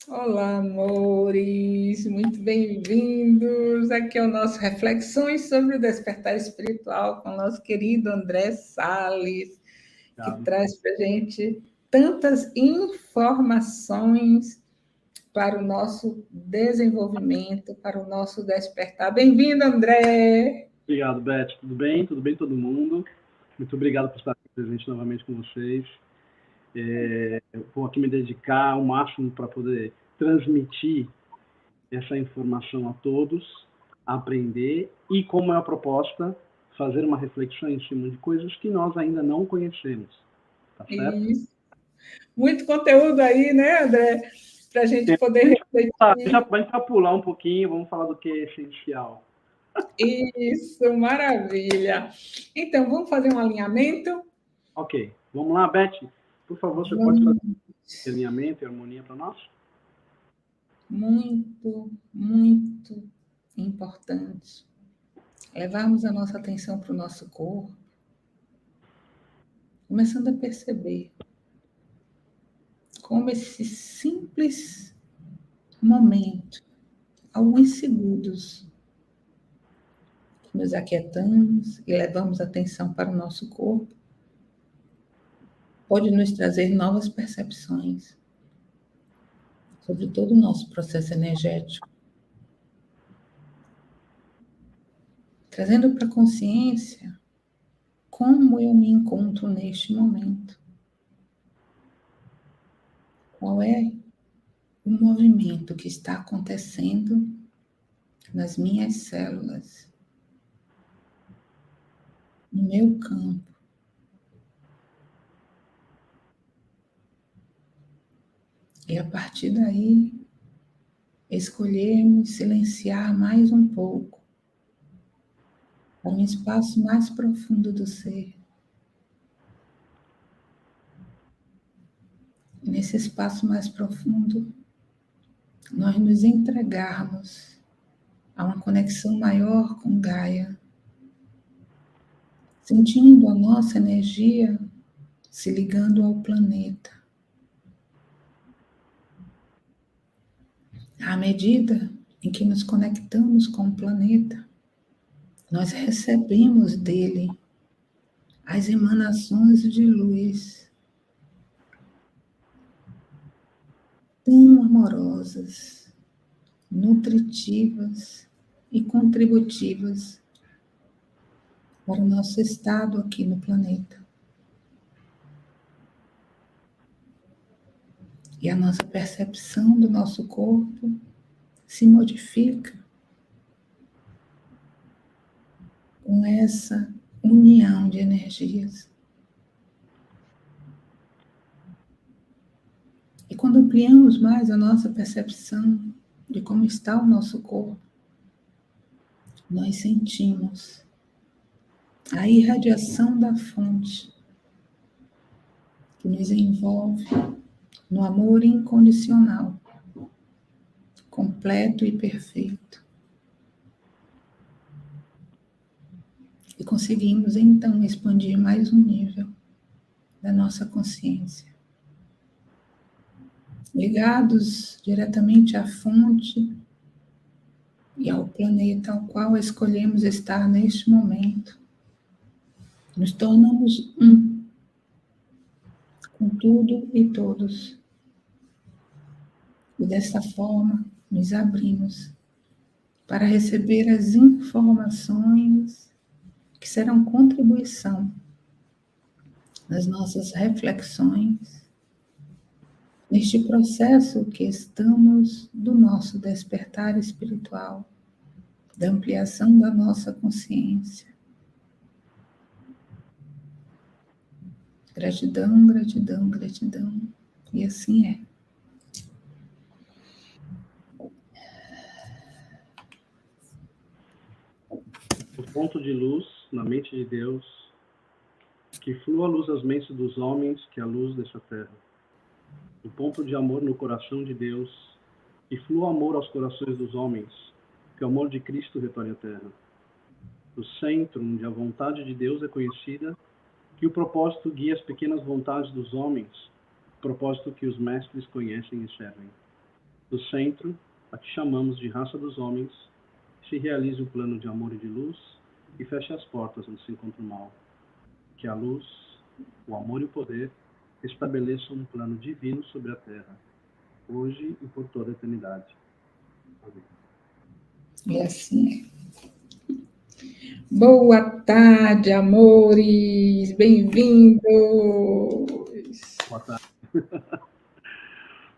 Olá, amores, muito bem-vindos. Aqui é o nosso Reflexões sobre o Despertar Espiritual com o nosso querido André Salles, que Obrigado. traz para a gente tantas informações para o nosso desenvolvimento, para o nosso despertar. Bem-vindo, André! Obrigado, Beth. Tudo bem? Tudo bem, todo mundo? Muito obrigado por estar presente novamente com vocês. Eu vou aqui me dedicar ao máximo para poder transmitir essa informação a todos, aprender e, como é a proposta, fazer uma reflexão em cima de coisas que nós ainda não conhecemos. Tá certo? Isso. Muito conteúdo aí, né, André? Para a gente poder Já refletir. vai pular um pouquinho, vamos falar do que é essencial. Isso, maravilha. Então, vamos fazer um alinhamento? Ok, vamos lá, Beth. Por favor, você pode fazer Vamos. alinhamento e harmonia para nós? Muito, muito importante levarmos a nossa atenção para o nosso corpo, começando a perceber como esse simples momento, alguns segundos, que nos aquietamos e levamos a atenção para o nosso corpo, pode nos trazer novas percepções sobre todo o nosso processo energético, trazendo para a consciência como eu me encontro neste momento. Qual é o movimento que está acontecendo nas minhas células, no meu campo. E a partir daí, escolhermos silenciar mais um pouco, para um espaço mais profundo do ser. E nesse espaço mais profundo, nós nos entregarmos a uma conexão maior com Gaia, sentindo a nossa energia se ligando ao planeta. À medida em que nos conectamos com o planeta, nós recebemos dele as emanações de luz tão amorosas, nutritivas e contributivas para o nosso estado aqui no planeta. E a nossa percepção do nosso corpo se modifica com essa união de energias. E quando ampliamos mais a nossa percepção de como está o nosso corpo, nós sentimos a irradiação da fonte que nos envolve no amor incondicional, completo e perfeito. E conseguimos então expandir mais um nível da nossa consciência. Ligados diretamente à fonte e ao planeta ao qual escolhemos estar neste momento, nos tornamos um com tudo e todos. E dessa forma, nos abrimos para receber as informações que serão contribuição nas nossas reflexões, neste processo que estamos do nosso despertar espiritual, da ampliação da nossa consciência. Gratidão, gratidão, gratidão. E assim é. O ponto de luz na mente de Deus, que flua a luz às mentes dos homens, que é a luz dessa terra. O ponto de amor no coração de Deus, que flua amor aos corações dos homens, que o amor de Cristo retorne à terra. O centro onde a vontade de Deus é conhecida, que o propósito guia as pequenas vontades dos homens, propósito que os mestres conhecem e servem. Do centro, a que chamamos de raça dos homens, se realize o plano de amor e de luz e feche as portas onde se encontra o mal. Que a luz, o amor e o poder estabeleçam um plano divino sobre a Terra, hoje e por toda a eternidade. Amém. E assim é. Boa tarde, amores! Bem-vindos! Boa tarde.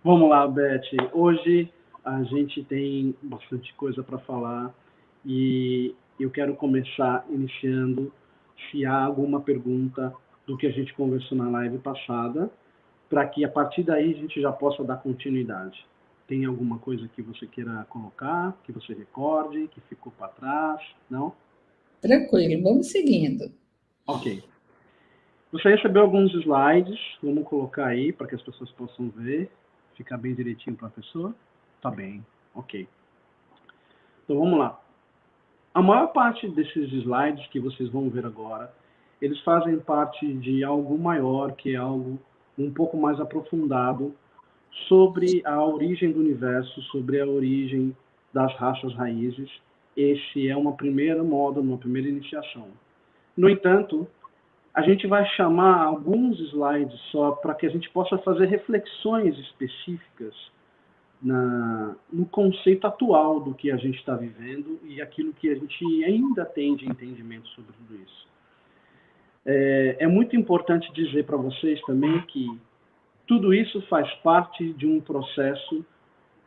Vamos lá, Beth. Hoje a gente tem bastante coisa para falar e eu quero começar iniciando se há alguma pergunta do que a gente conversou na live passada, para que a partir daí a gente já possa dar continuidade. Tem alguma coisa que você queira colocar, que você recorde, que ficou para trás? Não? Tranquilo, vamos seguindo. Ok. Você recebeu alguns slides, vamos colocar aí para que as pessoas possam ver, ficar bem direitinho para a pessoa? Tá bem, ok. Então vamos lá. A maior parte desses slides que vocês vão ver agora, eles fazem parte de algo maior, que é algo um pouco mais aprofundado sobre a origem do universo, sobre a origem das raças raízes. Esse é uma primeira moda, uma primeira iniciação. No entanto, a gente vai chamar alguns slides só para que a gente possa fazer reflexões específicas no conceito atual do que a gente está vivendo e aquilo que a gente ainda tem de entendimento sobre tudo isso. É muito importante dizer para vocês também que tudo isso faz parte de um processo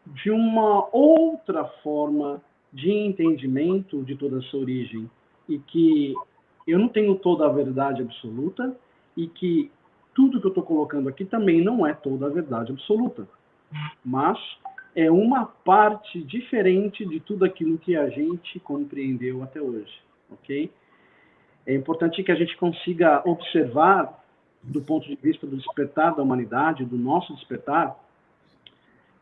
de uma outra forma de entendimento de toda essa origem e que eu não tenho toda a verdade absoluta e que tudo que eu estou colocando aqui também não é toda a verdade absoluta, mas é uma parte diferente de tudo aquilo que a gente compreendeu até hoje, ok? É importante que a gente consiga observar, do ponto de vista do despertar da humanidade, do nosso despertar,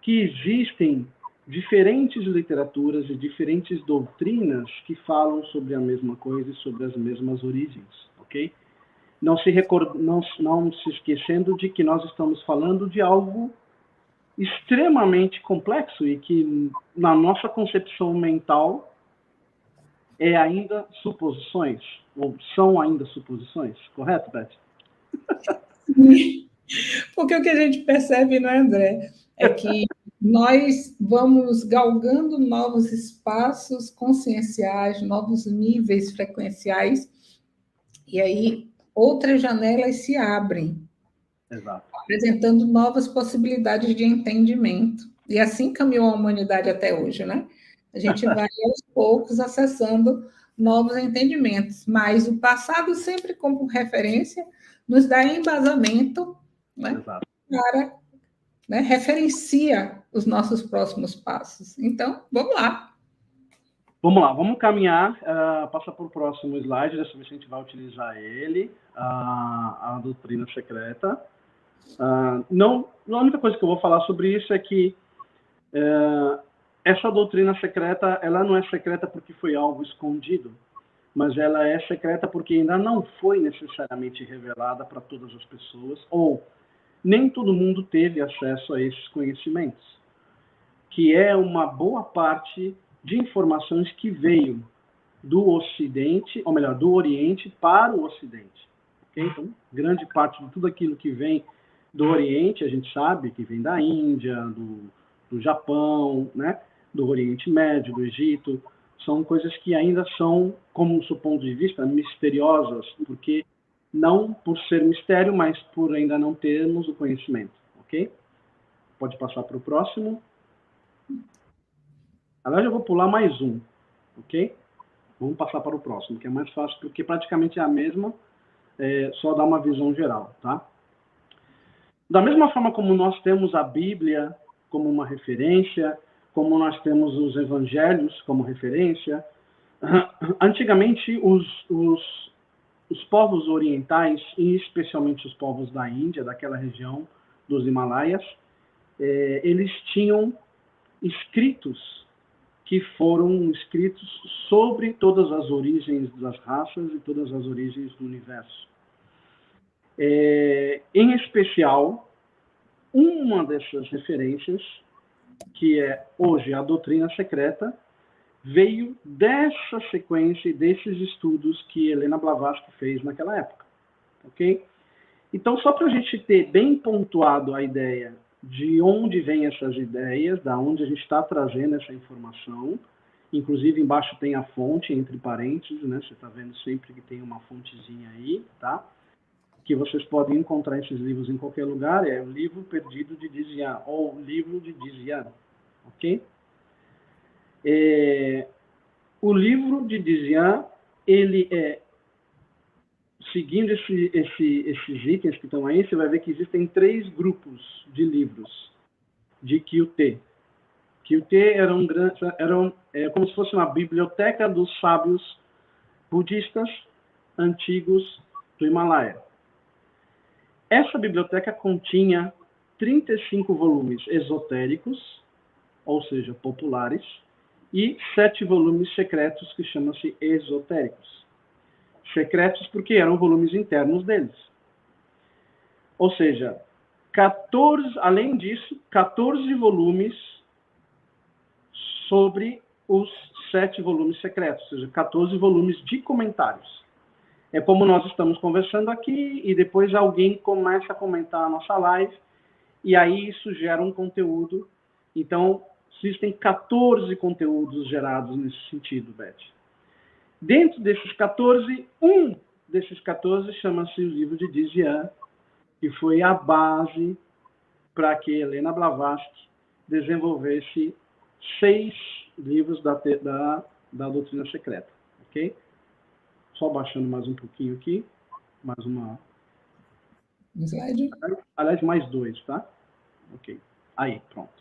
que existem diferentes literaturas e diferentes doutrinas que falam sobre a mesma coisa e sobre as mesmas origens, ok? Não se esquecendo de que nós estamos falando de algo extremamente complexo e que, na nossa concepção mental, é ainda suposições, ou são ainda suposições, correto, Beth? Porque o que a gente percebe, não é, André? É que nós vamos galgando novos espaços conscienciais, novos níveis frequenciais, e aí outras janelas se abrem, Exato. apresentando novas possibilidades de entendimento. E assim caminhou a humanidade até hoje, né? A gente vai aos poucos acessando novos entendimentos, mas o passado sempre como referência nos dá embasamento, né, Exato. para, né, referencia os nossos próximos passos. Então, vamos lá. Vamos lá, vamos caminhar, passa para o próximo slide, dessa vez a gente vai utilizar ele, a doutrina secreta. Não, a única coisa que eu vou falar sobre isso é que essa doutrina secreta, ela não é secreta porque foi algo escondido, mas ela é secreta porque ainda não foi necessariamente revelada para todas as pessoas, ou nem todo mundo teve acesso a esses conhecimentos, que é uma boa parte de informações que veio do Ocidente, ou melhor, do Oriente para o Ocidente. Okay? Então, grande parte de tudo aquilo que vem do Oriente, a gente sabe que vem da Índia, do Japão, né? Do Oriente Médio, do Egito, são coisas que ainda são, como do seu ponto de vista, misteriosas, porque não por ser mistério, mas por ainda não termos o conhecimento, ok? Pode passar para o próximo. Agora eu vou pular mais um, ok? Vamos passar para o próximo, que é mais fácil, porque praticamente é a mesma, só dá uma visão geral, tá? Da mesma forma como nós temos a Bíblia como uma referência, como nós temos os evangelhos como referência, antigamente os povos orientais, e especialmente os povos da Índia, daquela região dos Himalaias, eles tinham escritos que foram escritos sobre todas as origens das raças e todas as origens do universo. Em especial, uma dessas referências que é hoje a doutrina secreta, veio dessa sequência, desses estudos que Helena Blavatsky fez naquela época. Ok? Então, só para a gente ter bem pontuado a ideia de onde vêm essas ideias, da onde a gente está trazendo essa informação, inclusive embaixo tem a fonte, entre parênteses, né? Você está vendo sempre que tem uma fontezinha aí, tá? Que vocês podem encontrar esses livros em qualquer lugar, é o Livro Perdido de Dizian, ou o Livro de Dizian, ok? O livro de Dizian, ele é, seguindo esses itens que estão aí, você vai ver que existem 3 grupos de livros de Kyuté. Kyuté era como se fosse uma biblioteca dos sábios budistas antigos do Himalaia. Essa biblioteca continha 35 volumes esotéricos, ou seja, populares, e 7 volumes secretos que chamam-se esotéricos. Secretos porque eram volumes internos deles. Ou seja, 14, além disso, 14 volumes sobre os 7 volumes secretos, ou seja, 14 volumes de comentários. É como nós estamos conversando aqui e depois alguém começa a comentar a nossa live e aí isso gera um conteúdo. Então, existem 14 conteúdos gerados nesse sentido, Beth. Dentro desses 14, um desses 14 chama-se o livro de Dizian, que foi a base para que Helena Blavatsky desenvolvesse 6 livros da doutrina secreta, ok? Só baixando mais um pouquinho aqui, mais uma... Slide. Aliás, mais 2, tá? Ok. Aí, pronto.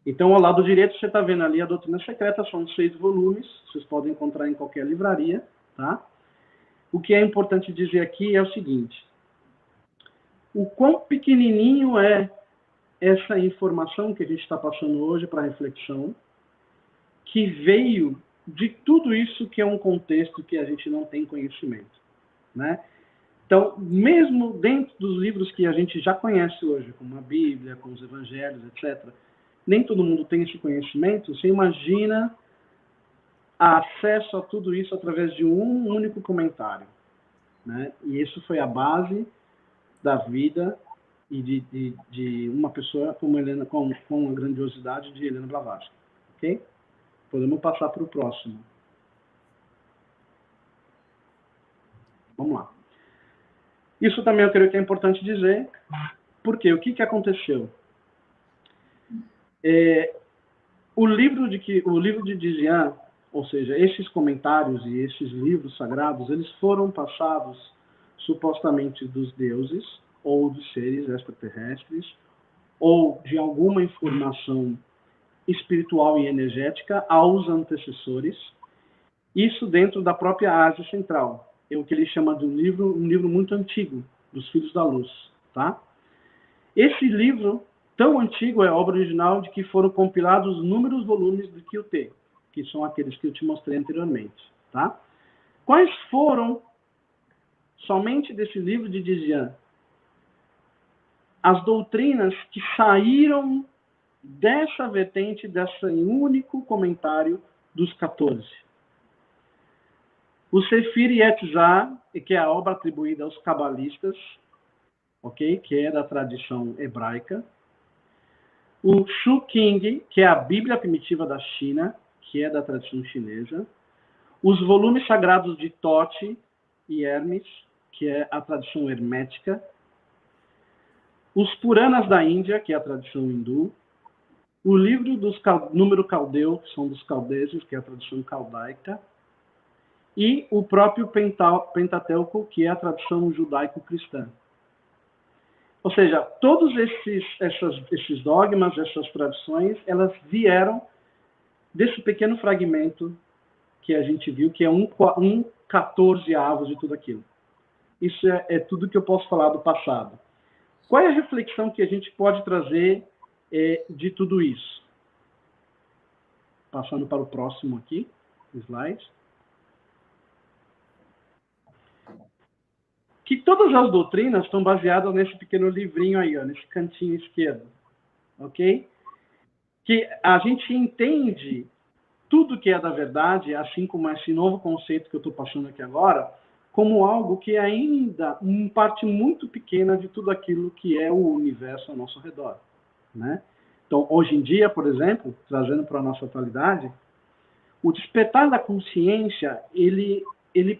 Então, ao lado direito, você está vendo ali a doutrina secreta, são 6 volumes, vocês podem encontrar em qualquer livraria, tá? O que é importante dizer aqui é o seguinte: o quão pequenininho é essa informação que a gente está passando hoje para reflexão, que veio de tudo isso que é um contexto que a gente não tem conhecimento, né? Então, mesmo dentro dos livros que a gente já conhece hoje, como a Bíblia, como os Evangelhos, etc., nem todo mundo tem esse conhecimento. Você imagina acesso a tudo isso através de um único comentário, né? E isso foi a base da vida e de uma pessoa como Helena, com a grandiosidade de Helena Blavatsky, ok? Podemos passar para o próximo. Vamos lá. Isso também eu creio que é importante dizer, porque o que aconteceu? O livro de Dizian, ou seja, esses comentários e esses livros sagrados, eles foram passados supostamente dos deuses ou dos seres extraterrestres ou de alguma informação espiritual e energética aos antecessores, isso dentro da própria Ásia Central. É o que ele chama de um livro muito antigo, dos Filhos da Luz, tá? Esse livro tão antigo é a obra original de que foram compilados inúmeros volumes do Kyuté, que são aqueles que eu te mostrei anteriormente, tá? Quais foram, somente desse livro de Dizian, as doutrinas que saíram dessa vertente, desse único comentário dos 14? O Sefer Yetzirah, que é a obra atribuída aos cabalistas, ok? Que é da tradição hebraica. O Shu King, que é a Bíblia primitiva da China, que é da tradição chinesa. Os volumes sagrados de Tote e Hermes, que é a tradição hermética. Os Puranas da Índia, que é a tradição hindu. O livro dos número caldeu, que são dos caldeses, que é a tradição caldaica. E o próprio Pentateuco, que é a tradição judaico-cristã. Ou seja, todos esses dogmas, essas tradições, elas vieram desse pequeno fragmento que a gente viu, que é um 14avo de tudo aquilo. Isso é tudo que eu posso falar do passado. Qual é a reflexão que a gente pode trazer de tudo isso? Passando para o próximo aqui, slide. Que todas as doutrinas estão baseadas nesse pequeno livrinho aí, ó, nesse cantinho esquerdo, ok? que a gente entende tudo que é da verdade, assim como esse novo conceito que eu estou passando aqui agora, como algo que é ainda uma parte muito pequena de tudo aquilo que é o universo ao nosso redor, né? Então, hoje em dia, por exemplo, trazendo para a nossa atualidade, o despertar da consciência, ele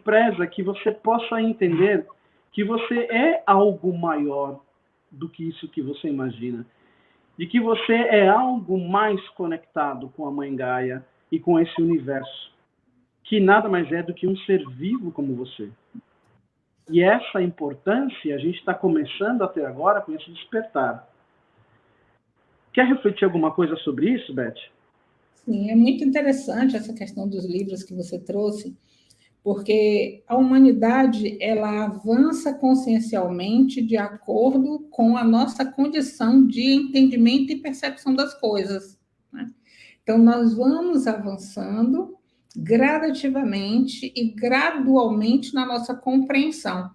preza que você possa entender que você é algo maior do que isso que você imagina, de que você é algo mais conectado com a Mãe Gaia e com esse universo, que nada mais é do que um ser vivo como você. E essa importância a gente está começando a ter agora com esse despertar. Quer refletir alguma coisa sobre isso, Beth? Sim, é muito interessante essa questão dos livros que você trouxe, porque a humanidade ela avança consciencialmente de acordo com a nossa condição de entendimento e percepção das coisas, né? Então, nós vamos avançando gradativamente e gradualmente na nossa compreensão.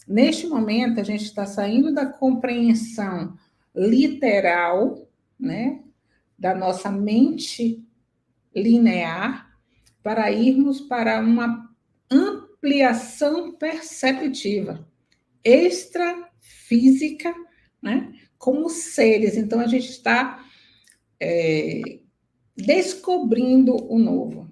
Neste momento, a gente está saindo da compreensão literal, né, da nossa mente linear, para irmos para uma ampliação perceptiva, extrafísica, né, como seres. Então, a gente está descobrindo o novo.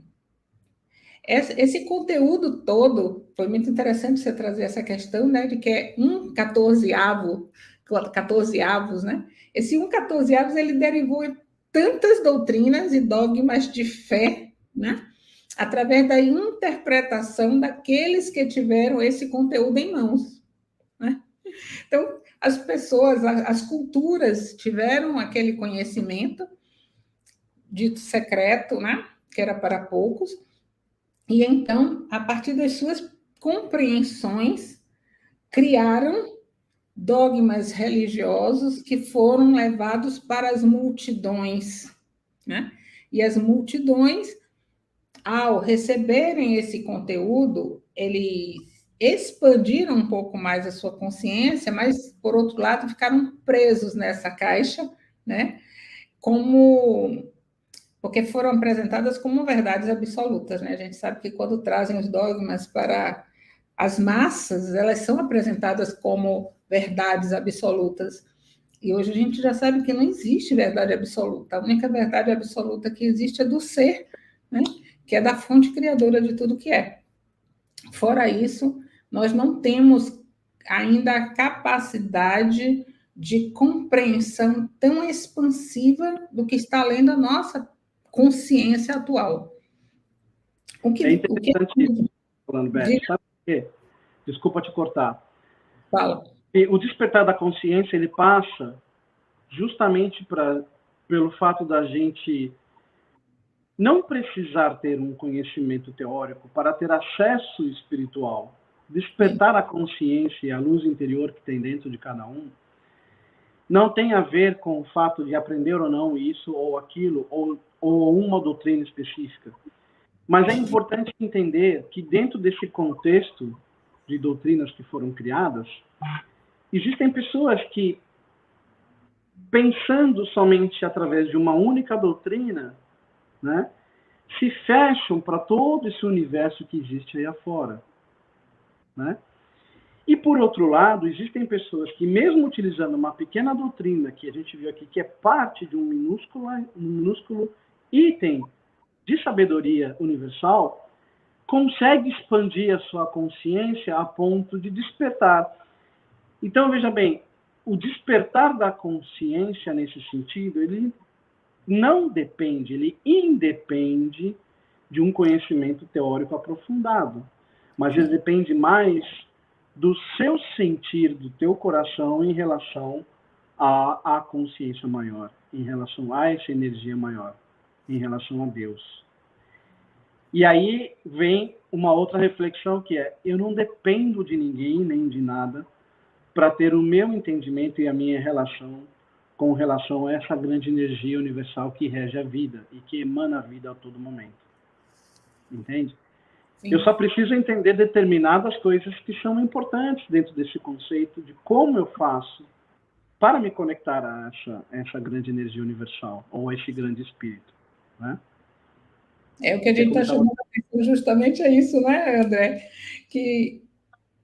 Esse conteúdo todo, foi muito interessante você trazer essa questão, né, de que é 14avos, né? Esse 14avos, ele derivou em tantas doutrinas e dogmas de fé, né? Através da interpretação daqueles que tiveram esse conteúdo em mãos, né? Então, as pessoas, as culturas tiveram aquele conhecimento dito secreto, né? Que era para poucos, e então, a partir das suas compreensões, criaram dogmas religiosos que foram levados para as multidões, né? E as multidões, ao receberem esse conteúdo, eles expandiram um pouco mais a sua consciência, mas, por outro lado, ficaram presos nessa caixa, né? Porque foram apresentadas como verdades absolutas, né? A gente sabe que quando trazem os dogmas para as massas, elas são apresentadas como verdades absolutas. E hoje a gente já sabe que não existe verdade absoluta. A única verdade absoluta que existe é do ser, né? Que é da fonte criadora de tudo que é. Fora isso, nós não temos ainda a capacidade de compreensão tão expansiva do que está além da nossa consciência atual. É interessante isso, falando, Beth. Sabe por quê? Desculpa te cortar. Fala. E o despertar da consciência, ele passa justamente pelo fato da gente não precisar ter um conhecimento teórico para ter acesso espiritual. Despertar a consciência e a luz interior que tem dentro de cada um não tem a ver com o fato de aprender ou não isso ou aquilo, ou uma doutrina específica. Mas é importante entender que dentro desse contexto de doutrinas que foram criadas, existem pessoas que, pensando somente através de uma única doutrina, né, se fecham para todo esse universo que existe aí afora, né? E, por outro lado, existem pessoas que, mesmo utilizando uma pequena doutrina que a gente viu aqui, que é parte de um minúsculo item de sabedoria universal, consegue expandir a sua consciência a ponto de despertar. Então, veja bem, o despertar da consciência nesse sentido, ele não depende, ele independe de um conhecimento teórico aprofundado, mas ele depende mais do seu sentir, do teu coração em relação à consciência maior, em relação a essa energia maior, em relação a Deus. E aí vem uma outra reflexão que é: eu não dependo de ninguém nem de nada para ter o meu entendimento e a minha relação com relação a essa grande energia universal que rege a vida e que emana a vida a todo momento. Entende? Sim. Eu só preciso entender determinadas coisas que são importantes dentro desse conceito de como eu faço para me conectar a essa grande energia universal, ou a esse grande espírito, né? É o que a gente está chamando justamente é isso, né, André? Que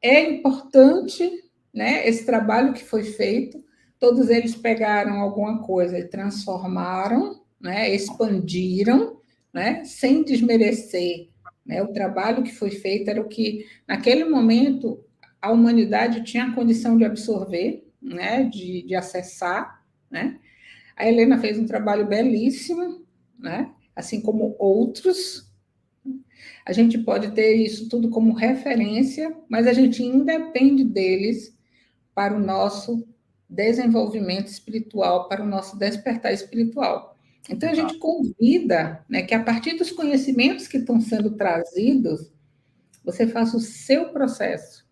é importante, né, esse trabalho que foi feito, todos eles pegaram alguma coisa e transformaram, né, expandiram, né, sem desmerecer, né, o trabalho que foi feito era o que, naquele momento, a humanidade tinha a condição de absorver, né, de acessar, né? A Helena fez um trabalho belíssimo, né? Assim como outros. A gente pode ter isso tudo como referência, mas a gente independe deles para o nosso desenvolvimento espiritual, para o nosso despertar espiritual. Então, a gente convida, né, que a partir dos conhecimentos que estão sendo trazidos, você faça o seu processo.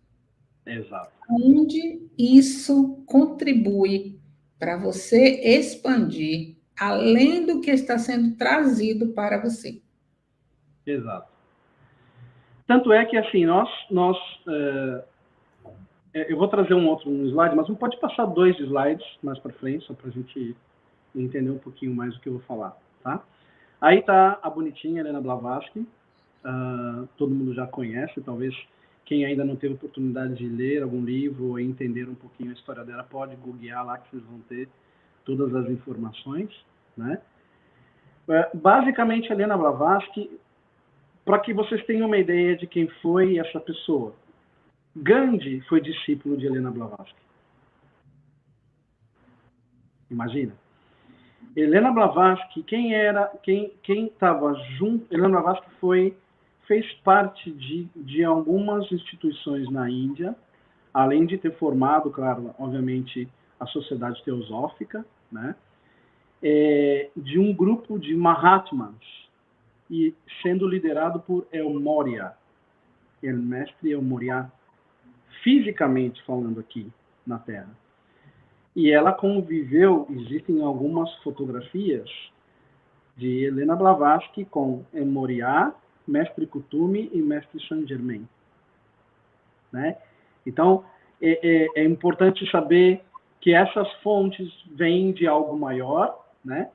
Exato. Onde isso contribui para você expandir além do que está sendo trazido para você. Exato. Tanto é que, assim, eu vou trazer um outro slide, mas não pode passar 2 slides mais para frente, só para a gente entender um pouquinho mais do que eu vou falar, tá? Aí tá a bonitinha Helena Blavatsky, todo mundo já conhece, talvez quem ainda não teve oportunidade de ler algum livro ou entender um pouquinho a história dela, pode googlear lá que vocês vão ter todas as informações, né? Basicamente, Helena Blavatsky, para que vocês tenham uma ideia de quem foi essa pessoa. Gandhi foi discípulo de Helena Blavatsky. Imagina. Helena Blavatsky, quem estava junto? Helena Blavatsky fez parte de algumas instituições na Índia, além de ter formado, claro, obviamente, a Sociedade Teosófica, né? De um grupo de Mahatmas, e sendo liderado por El Morya, o mestre El Morya, fisicamente falando aqui na Terra. E ela conviveu, existem algumas fotografias de Helena Blavatsky com El Morya, mestre Kutumi e mestre Saint Germain, né? Então, é importante saber que essas fontes vêm de algo maior, né?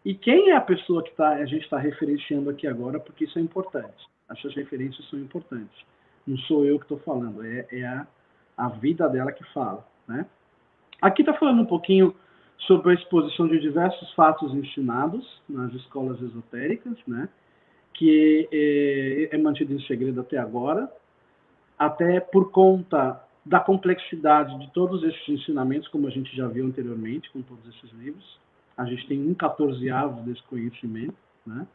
E quem é a pessoa que a gente está referenciando aqui agora, porque isso é importante. Essas referências são importantes. Não sou eu que estou falando, é a vida dela que fala, né? Aqui está falando um pouquinho sobre a exposição de diversos fatos ensinados nas escolas esotéricas, né? Que é mantido em segredo até agora, até por conta da complexidade de todos esses ensinamentos, como a gente já viu anteriormente com todos esses livros. A gente tem 1/14 desse conhecimento, né?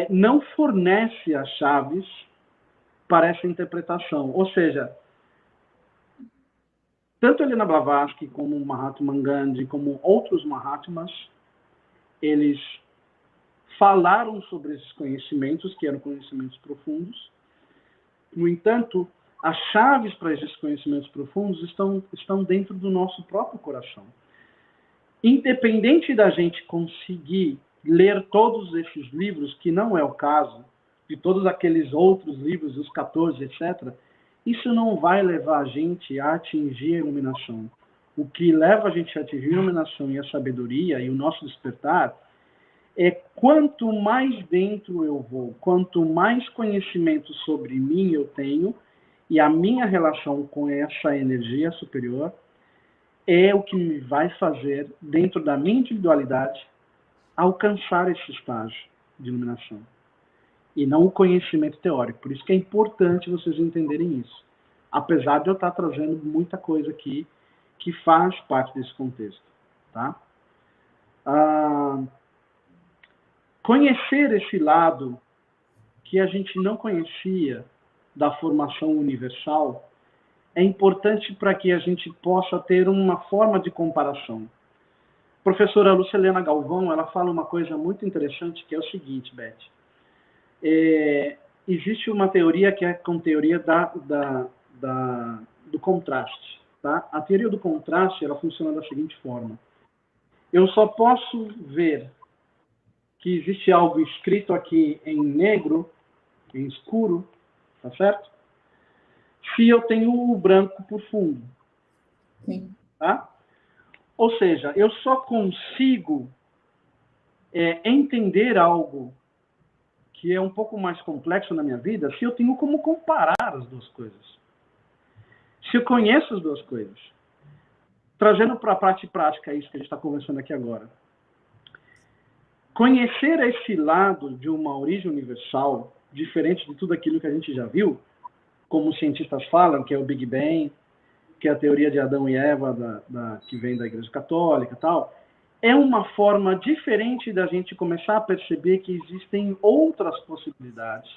Não fornece as chaves para essa interpretação. Ou seja, tanto Helena Blavatsky como Mahatma Gandhi, como outros Mahatmas, eles falaram sobre esses conhecimentos, que eram conhecimentos profundos. No entanto, as chaves para esses conhecimentos profundos estão dentro do nosso próprio coração. Independente da gente conseguir ler todos esses livros, que não é o caso, de todos aqueles outros livros, os 14, etc., isso não vai levar a gente a atingir a iluminação. O que leva a gente a atingir a iluminação e a sabedoria e o nosso despertar é quanto mais dentro eu vou, quanto mais conhecimento sobre mim eu tenho e a minha relação com essa energia superior, é o que me vai fazer, dentro da minha individualidade, alcançar esse estágio de iluminação. E não o conhecimento teórico. Por isso que é importante vocês entenderem isso. Apesar de eu estar trazendo muita coisa aqui que faz parte desse contexto. Tá? Conhecer esse lado que a gente não conhecia da formação universal é importante para que a gente possa ter uma forma de comparação. A professora Lúcia Helena Galvão, ela fala uma coisa muito interessante, que é o seguinte, Beth. Existe uma teoria que é a teoria do contraste. Tá? A teoria do contraste, ela funciona da seguinte forma. Eu só posso ver que existe algo escrito aqui em negro, em escuro, tá certo? Se eu tenho o branco por fundo. Sim. Tá? Ou seja, eu só consigo entender algo que é um pouco mais complexo na minha vida se eu tenho como comparar as duas coisas. Se eu conheço as duas coisas. Trazendo para a parte prática isso que a gente está conversando aqui agora. Conhecer esse lado de uma origem universal, diferente de tudo aquilo que a gente já viu, como os cientistas falam, que é o Big Bang, que é a teoria de Adão e Eva, que vem da Igreja Católica e tal, é uma forma diferente da gente começar a perceber que existem outras possibilidades.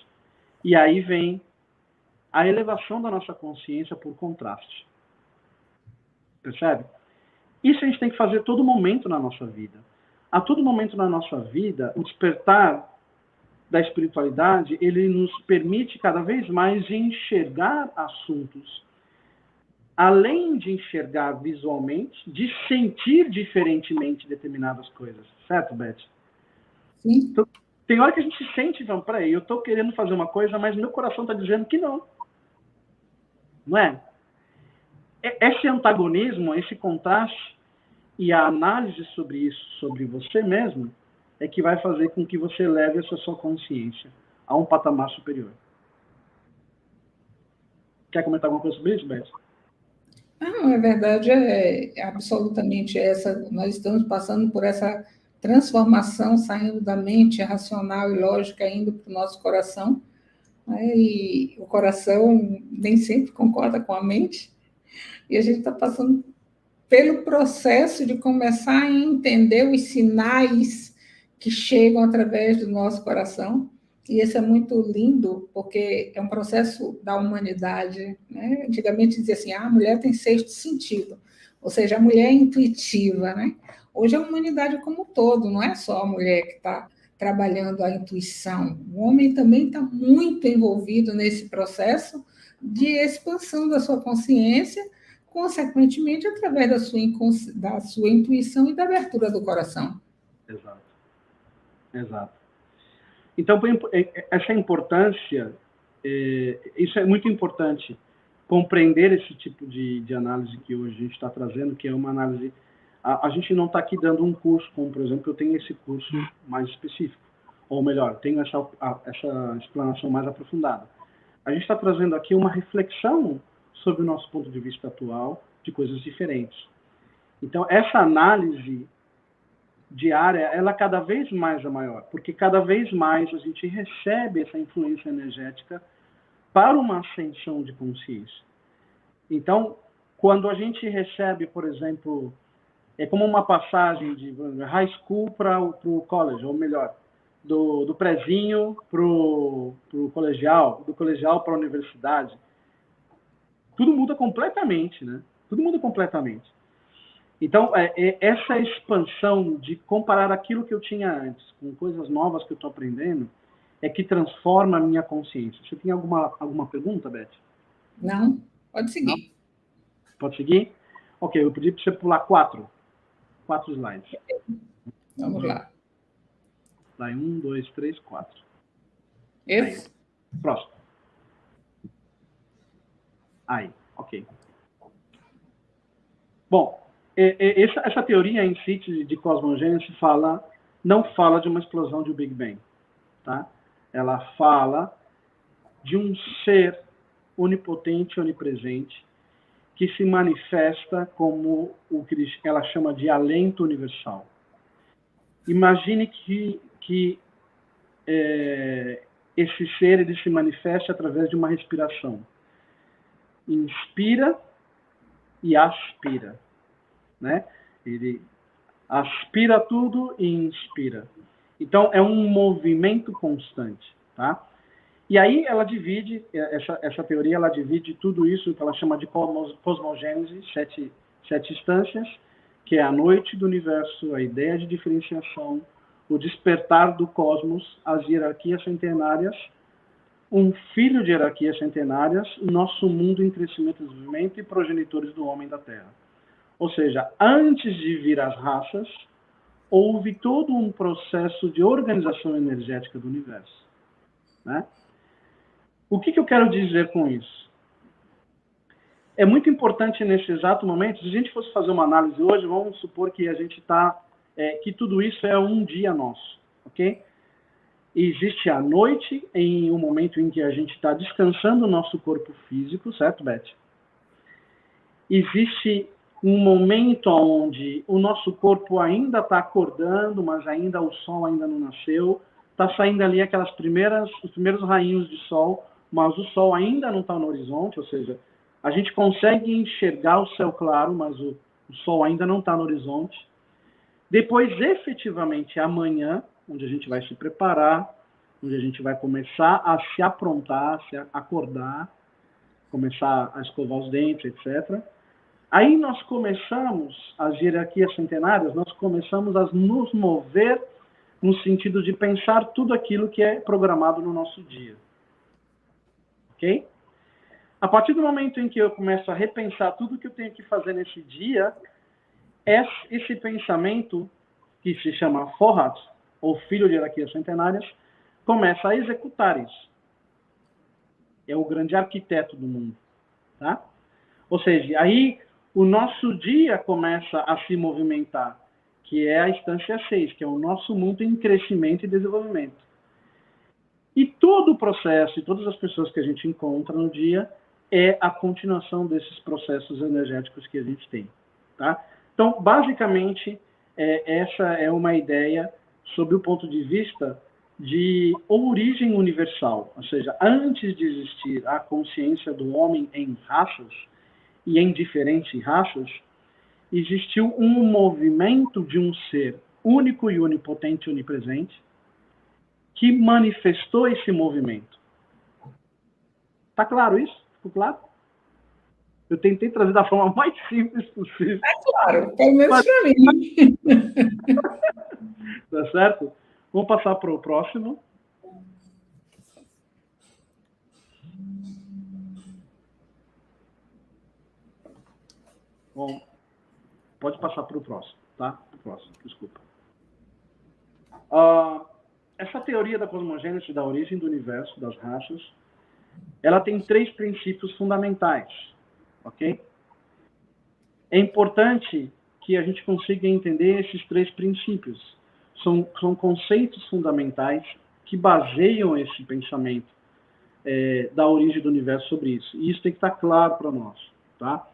E aí vem a elevação da nossa consciência por contraste. Percebe? Isso a gente tem que fazer a todo momento na nossa vida. A todo momento na nossa vida, o despertar da espiritualidade, ele nos permite cada vez mais enxergar assuntos, além de enxergar visualmente, de sentir diferentemente determinadas coisas. Certo, Beth? Sim. Então, tem hora que a gente sente, vamos, peraí, eu estou querendo fazer uma coisa, mas meu coração está dizendo que não. Não é? Esse antagonismo, esse contraste e a análise sobre isso, sobre você mesmo, é que vai fazer com que você leve essa sua consciência a um patamar superior. Quer comentar alguma coisa sobre isso, Beth? Não, a verdade é absolutamente essa. Nós estamos passando por essa transformação, saindo da mente racional e lógica, indo para o nosso coração. Né? E o coração nem sempre concorda com a mente. E a gente está passando pelo processo de começar a entender os sinais que chegam através do nosso coração. E isso é muito lindo, porque é um processo da humanidade. Né? Antigamente dizia assim, a mulher tem sexto sentido, ou seja, a mulher é intuitiva. Né? Hoje a humanidade como um todo, não é só a mulher que está trabalhando a intuição. O homem também está muito envolvido nesse processo de expansão da sua consciência, consequentemente, através da sua intuição e da abertura do coração. Exato. Exato. Então, essa importância, isso é muito importante, compreender esse tipo de análise que hoje a gente está trazendo, que é uma análise... A gente não está aqui dando um curso, como, por exemplo, eu tenho esse curso mais específico. Ou melhor, tenho essa explanação mais aprofundada. A gente está trazendo aqui uma reflexão sobre o nosso ponto de vista atual, de coisas diferentes. Então, essa análise diária, ela cada vez mais é maior, porque cada vez mais a gente recebe essa influência energética para uma ascensão de consciência. Então, quando a gente recebe, por exemplo, é como uma passagem de high school para o college, ou melhor, do prezinho para o colegial, do colegial para a universidade, tudo muda completamente, né? Tudo muda completamente. Então, essa expansão de comparar aquilo que eu tinha antes com coisas novas que eu estou aprendendo é que transforma a minha consciência. Você tem alguma pergunta, Beth? Não, pode seguir. Não? Pode seguir? Ok, eu pedi para você pular 4 slides. Vamos lá. Slide 1, 2, 3, 4. Esse? Aí. Próximo. Aí, ok. Bom, essa teoria em si de cosmogênese não fala de uma explosão de um Big Bang. Tá? Ela fala de um ser onipotente, onipresente, que se manifesta como o que ela chama de alento universal. Imagine que esse ser ele se manifeste através de uma respiração. Inspira e aspira. Né? Ele aspira tudo e inspira. Então, é um movimento constante. Tá? E aí ela divide, essa teoria, ela divide tudo isso que ela chama de cosmogênese, 7 instâncias, que é a noite do universo, a ideia de diferenciação, o despertar do cosmos, as hierarquias centenárias, um filho de hierarquias centenárias, nosso mundo em crescimento e desenvolvimento e progenitores do homem da Terra. Ou seja, antes de vir as raças, houve todo um processo de organização energética do universo. Né? O que eu quero dizer com isso? É muito importante nesse exato momento, se a gente fosse fazer uma análise hoje, vamos supor que a gente está, que tudo isso é um dia nosso, ok? Existe a noite, em um momento em que a gente está descansando o nosso corpo físico, certo, Beth? Existe um momento onde o nosso corpo ainda está acordando, mas ainda o sol ainda não nasceu, está saindo ali os primeiros rainhos de sol, mas o sol ainda não está no horizonte, ou seja, a gente consegue enxergar o céu claro, mas o sol ainda não está no horizonte. Depois, efetivamente, amanhã, onde a gente vai se preparar, onde a gente vai começar a se aprontar, a se acordar, começar a escovar os dentes, etc. Aí nós começamos, as hierarquias centenárias, nós começamos a nos mover no sentido de pensar tudo aquilo que é programado no nosso dia. Ok? A partir do momento em que eu começo a repensar tudo que eu tenho que fazer nesse dia, esse pensamento, que se chama Forhat, ou filho de hierarquias centenárias, começa a executar isso. É o grande arquiteto do mundo. Tá? Ou seja, aí o nosso dia começa a se movimentar, que é a instância 6, que é o nosso mundo em crescimento e desenvolvimento. E todo o processo e todas as pessoas que a gente encontra no dia é a continuação desses processos energéticos que a gente tem. Tá? Então, basicamente, essa é uma ideia sob o ponto de vista de origem universal. Ou seja, antes de existir a consciência do homem em raças, e em diferentes raças, existiu um movimento de um ser único e onipotente e onipresente que manifestou esse movimento. Tá claro isso? Ficou claro? Eu tentei trazer da forma mais simples possível. É claro, pelo menos para mim. Tá certo? Vamos passar para o próximo. Bom, pode passar para o próximo, tá? O próximo, desculpa. Essa teoria da cosmogênese, da origem do universo, das raças, ela tem 3 princípios fundamentais, ok? É importante que a gente consiga entender esses 3 princípios. São conceitos fundamentais que baseiam esse pensamento da origem do universo sobre isso. E isso tem que estar claro para nós, tá?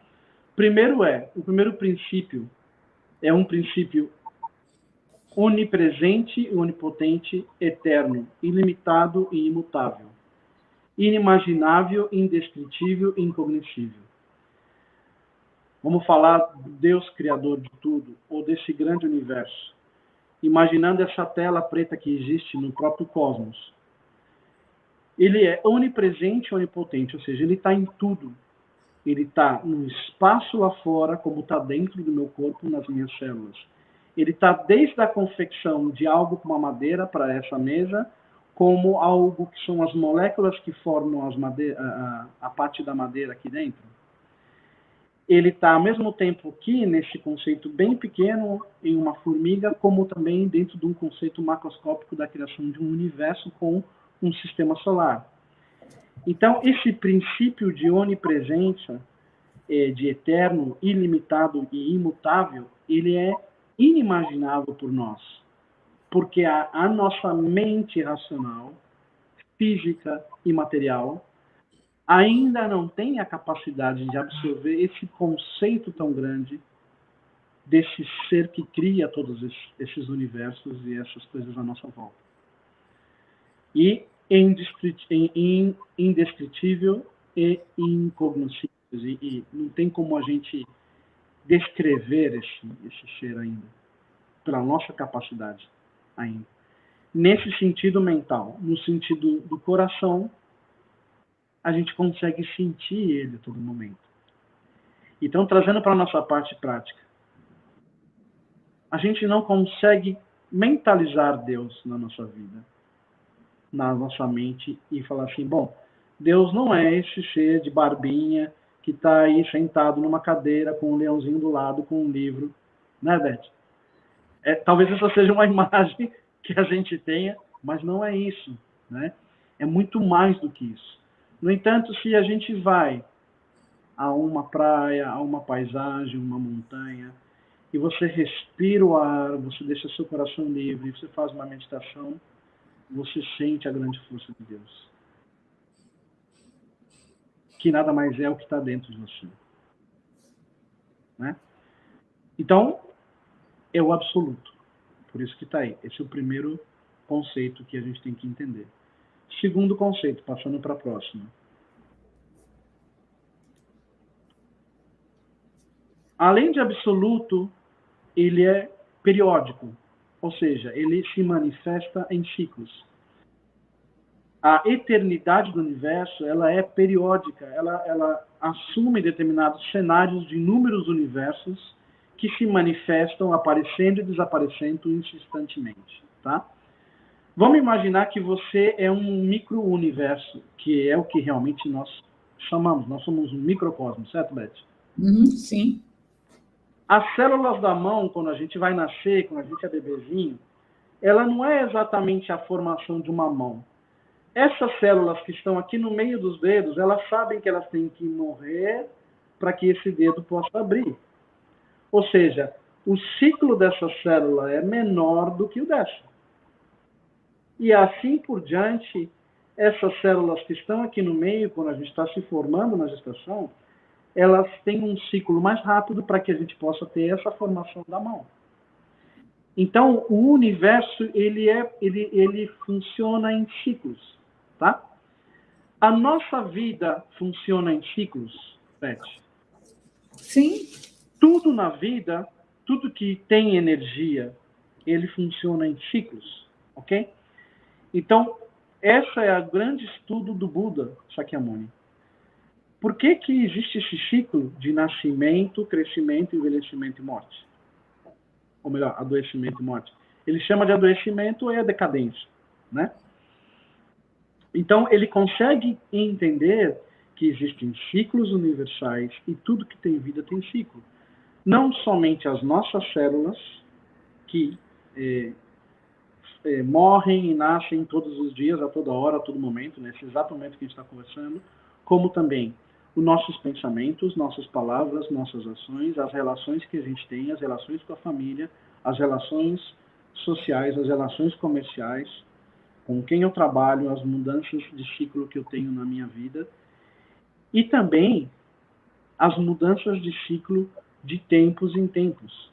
O primeiro princípio é um princípio onipresente, onipotente, eterno, ilimitado e imutável. Inimaginável, indescritível e incognoscível. Vamos falar do Deus criador de tudo, ou desse grande universo. Imaginando essa tela preta que existe no próprio cosmos. Ele é onipresente, onipotente, ou seja, ele está em tudo. Ele está no espaço lá fora, como está dentro do meu corpo, nas minhas células. Ele está desde a confecção de algo como a madeira para essa mesa, como algo que são as moléculas que formam a parte da madeira aqui dentro. Ele está, ao mesmo tempo que, nesse conceito bem pequeno, em uma formiga, como também dentro de um conceito macroscópico da criação de um universo com um sistema solar. Então, esse princípio de onipresença, de eterno, ilimitado e imutável, ele é inimaginável por nós. Porque a nossa mente racional, física e material, ainda não tem a capacidade de absorver esse conceito tão grande desse ser que cria todos esses universos e essas coisas à nossa volta. E indescritível e incognoscível. E não tem como a gente descrever esse ser ainda, pela nossa capacidade ainda. Nesse sentido mental, no sentido do coração, a gente consegue sentir ele a todo momento. Então, trazendo para a nossa parte prática, a gente não consegue mentalizar Deus na nossa vida, na nossa mente, e falar assim, bom, Deus não é esse ser de barbinha que está aí sentado numa cadeira com um leãozinho do lado, com um livro, né, Beth? Talvez essa seja uma imagem que a gente tenha, mas não é isso, né? É muito mais do que isso. No entanto, se a gente vai a uma praia, a uma paisagem, uma montanha, e você respira o ar, você deixa seu coração livre, você faz uma meditação, você sente a grande força de Deus, que nada mais é o que está dentro de você. Né? Então, é o absoluto. Por isso que está aí. Esse é o primeiro conceito que a gente tem que entender. Segundo conceito, passando para a próxima. Além de absoluto, ele é periódico. Ou seja, ele se manifesta em ciclos. A eternidade do universo, ela é periódica. Ela assume determinados cenários de inúmeros universos que se manifestam aparecendo e desaparecendo insistentemente. Tá? Vamos imaginar que você é um micro-universo, que é o que realmente nós chamamos. Nós somos um microcosmo, certo, Beth? Sim. As células da mão, quando a gente vai nascer, quando a gente é bebezinho, ela não é exatamente a formação de uma mão. Essas células que estão aqui no meio dos dedos, elas sabem que elas têm que morrer para que esse dedo possa abrir. Ou seja, o ciclo dessa célula é menor do que o dessa. E assim por diante, essas células que estão aqui no meio, quando a gente está se formando na gestação, elas têm um ciclo mais rápido para que a gente possa ter essa formação da mão. Então, o universo, ele funciona em ciclos, tá? A nossa vida funciona em ciclos, Beth? Sim. Tudo na vida, tudo que tem energia, ele funciona em ciclos, ok? Então, essa é o grande estudo do Buda Sakyamuni. Por que que existe esse ciclo de nascimento, crescimento, envelhecimento e morte? Ou melhor, adoecimento e morte. Ele chama de adoecimento a decadência, né? Então, ele consegue entender que existem ciclos universais e tudo que tem vida tem ciclo. Não somente as nossas células, que morrem e nascem todos os dias, a toda hora, a todo momento, nesse exato momento que a gente está conversando, como também os nossos pensamentos, nossas palavras, nossas ações, as relações que a gente tem, as relações com a família, as relações sociais, as relações comerciais, com quem eu trabalho, as mudanças de ciclo que eu tenho na minha vida, e também as mudanças de ciclo de tempos em tempos.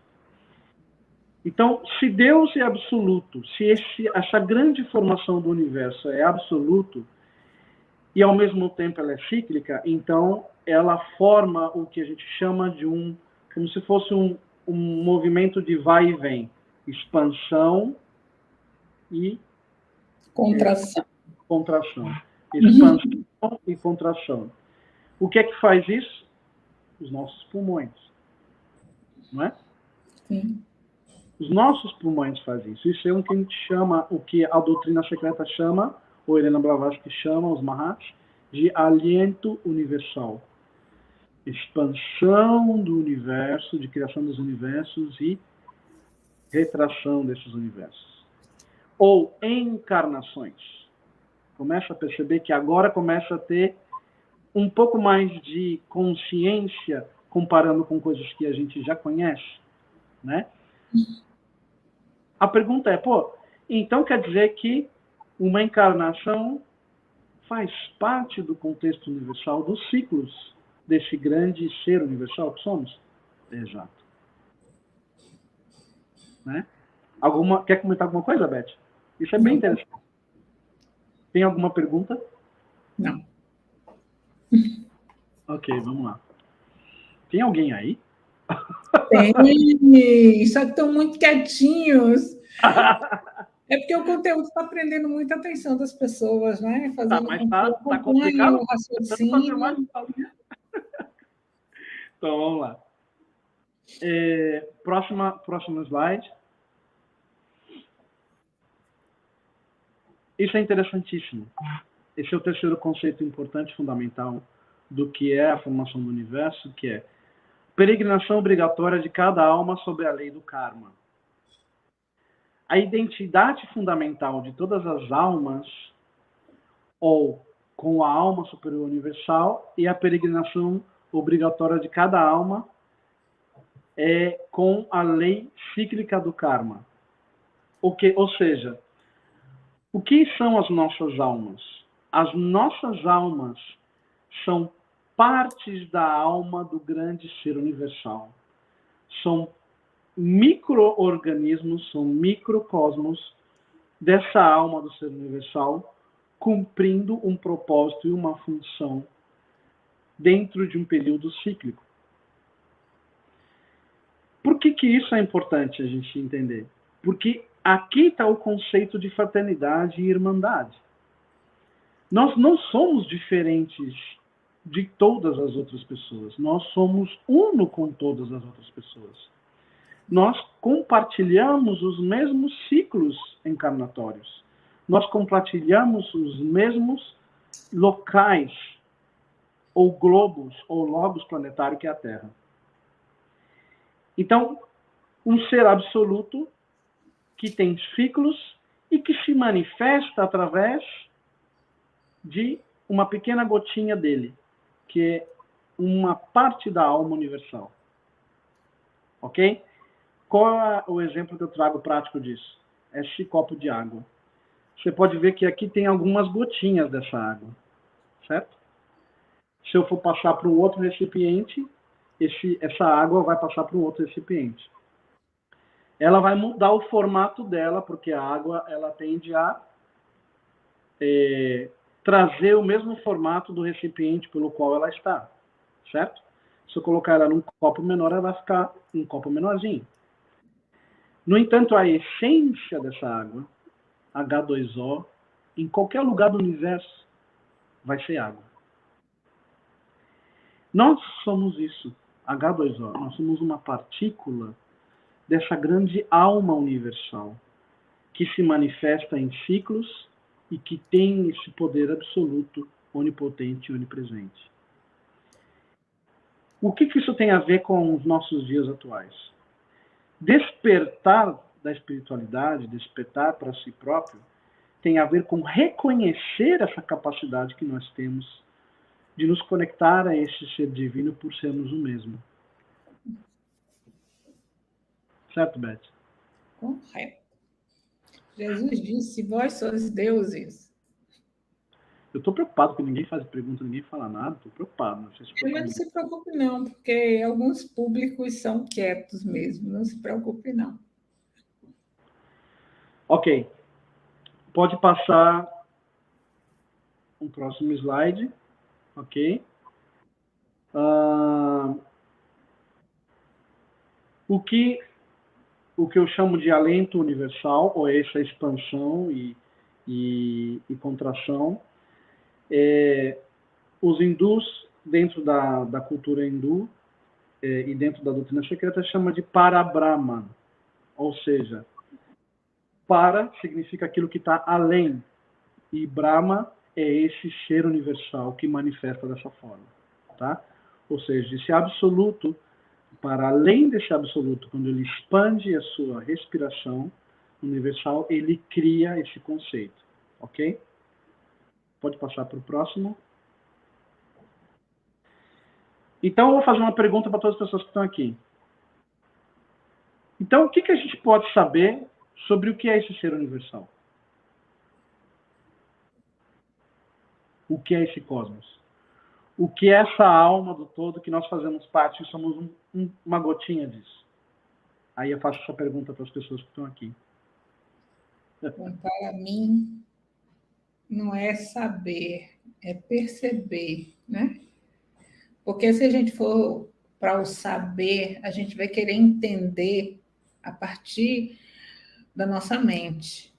Então, se Deus é absoluto, se essa grande formação do universo é absoluto, e ao mesmo tempo ela é cíclica, então ela forma o que a gente chama de como se fosse um movimento de vai e vem, expansão e contração. Expansão e contração. O que é que faz isso? Os nossos pulmões, não é? Sim. Os nossos pulmões fazem isso. Isso é o que a gente chama, o que a doutrina secreta chama, ou Helena Blavatsky chama, os Mahats, de aliento universal. Expansão do universo, de criação dos universos e retração desses universos. Ou encarnações. Começa a perceber que agora começa a ter um pouco mais de consciência comparando com coisas que a gente já conhece, né? A pergunta é, então quer dizer que uma encarnação faz parte do contexto universal, dos ciclos desse grande ser universal que somos? Exato. Né? Quer comentar alguma coisa, Beth? Isso é bem interessante. Tem alguma pergunta? Não. Ok, vamos lá. Tem alguém aí? Tem, só que estão muito quietinhos. É porque o conteúdo está prendendo muita atenção das pessoas, né? Fazendo mas tá complicado. o raciocínio. Então, vamos lá. Próximo slide. Isso é interessantíssimo. Esse é o terceiro conceito importante, fundamental, do que é a formação do universo, que é peregrinação obrigatória de cada alma sobre a lei do karma. A identidade fundamental de todas as almas, ou com a alma superior universal, e a peregrinação obrigatória de cada alma é com a lei cíclica do karma. Ou seja, o que são as nossas almas? As nossas almas são partes da alma do grande ser universal. São micro-organismos, são microcosmos dessa alma do ser universal, cumprindo um propósito e uma função dentro de um período cíclico. Por que isso é importante a gente entender? Porque aqui está o conceito de fraternidade e irmandade. Nós não somos diferentes de todas as outras pessoas. Nós somos uno com todas as outras pessoas. Nós compartilhamos os mesmos ciclos encarnatórios. Nós compartilhamos os mesmos locais, ou globos, ou lobos planetários que é a Terra. Então, um ser absoluto que tem ciclos e que se manifesta através de uma pequena gotinha dele, que é uma parte da alma universal. Ok? Qual é o exemplo que eu trago prático disso? Esse copo de água. Você pode ver que aqui tem algumas gotinhas dessa água, certo? Se eu for passar para um outro recipiente, essa água vai passar para um outro recipiente. Ela vai mudar o formato dela, porque a água ela tende a trazer o mesmo formato do recipiente pelo qual ela está, certo? Se eu colocar ela num copo menor, ela vai ficar um copo menorzinho. No entanto, a essência dessa água, H2O, em qualquer lugar do universo, vai ser água. Nós somos isso, H2O. Nós somos uma partícula dessa grande alma universal, que se manifesta em ciclos e que tem esse poder absoluto, onipotente e onipresente. O que isso tem a ver com os nossos dias atuais? Despertar da espiritualidade, despertar para si próprio, tem a ver com reconhecer essa capacidade que nós temos de nos conectar a esse ser divino por sermos o mesmo. Certo, Beth? Correto. Jesus disse, vós sois deuses. Eu estou preocupado que ninguém faz pergunta, ninguém fala nada, estou preocupado. Não se preocupe não, porque alguns públicos são quietos mesmo, não se preocupe não. Ok. Pode passar um próximo slide. Ok. O que eu chamo de alento universal, ou essa expansão e contração, os hindus, dentro da cultura hindu e dentro da doutrina secreta, chama de Parabrahman, ou seja, para significa aquilo que está além, e Brahma é esse ser universal que manifesta dessa forma, tá? Ou seja, esse absoluto, para além desse absoluto, quando ele expande a sua respiração universal, ele cria esse conceito, ok? Pode passar para o próximo. Então, eu vou fazer uma pergunta para todas as pessoas que estão aqui. Então, o que a gente pode saber sobre o que é esse ser universal? O que é esse cosmos? O que é essa alma do todo que nós fazemos parte e somos uma gotinha disso? Aí eu faço essa pergunta para as pessoas que estão aqui. Bom, para mim, não é saber, é perceber, né? Porque se a gente for para o saber, a gente vai querer entender a partir da nossa mente.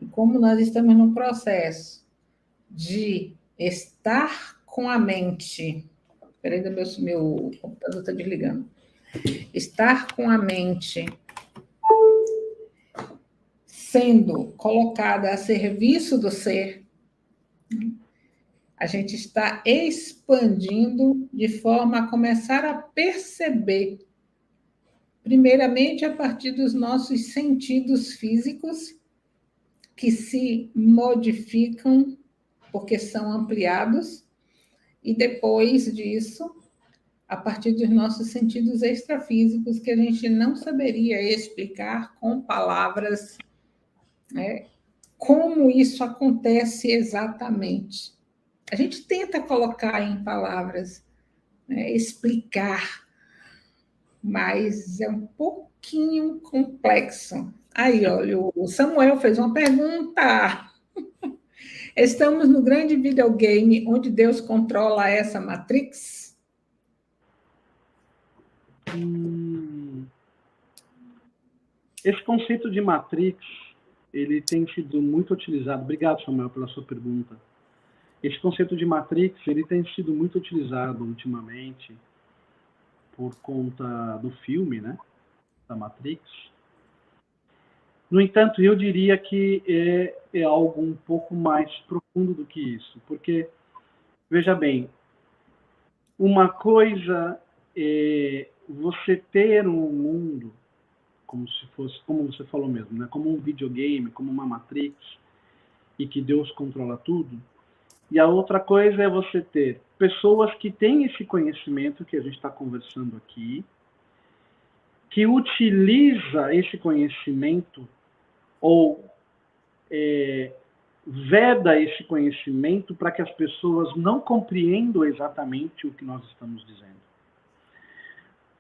E como nós estamos num processo de estar com a mente. Espera aí, meu computador está desligando. Estar com a mente sendo colocada a serviço do ser, a gente está expandindo de forma a começar a perceber, primeiramente a partir dos nossos sentidos físicos, que se modificam porque são ampliados, e depois disso, a partir dos nossos sentidos extrafísicos, que a gente não saberia explicar com palavras, né, como isso acontece exatamente. A gente tenta colocar em palavras, né, explicar, mas é um pouquinho complexo. Aí, olha, o Samuel fez uma pergunta. Estamos no grande videogame onde Deus controla essa Matrix? Esse conceito de Matrix, ele tem sido muito utilizado. Obrigado, Samuel, pela sua pergunta. Esse conceito de Matrix, ele tem sido muito utilizado ultimamente por conta do filme, né, da Matrix. No entanto, eu diria que é algo um pouco mais profundo do que isso, porque, veja bem, uma coisa é você ter um mundo como se fosse, como você falou mesmo, né, como um videogame, como uma Matrix, e que Deus controla tudo. E a outra coisa é você ter pessoas que têm esse conhecimento que a gente está conversando aqui, que utiliza esse conhecimento ou veda esse conhecimento para que as pessoas não compreendam exatamente o que nós estamos dizendo.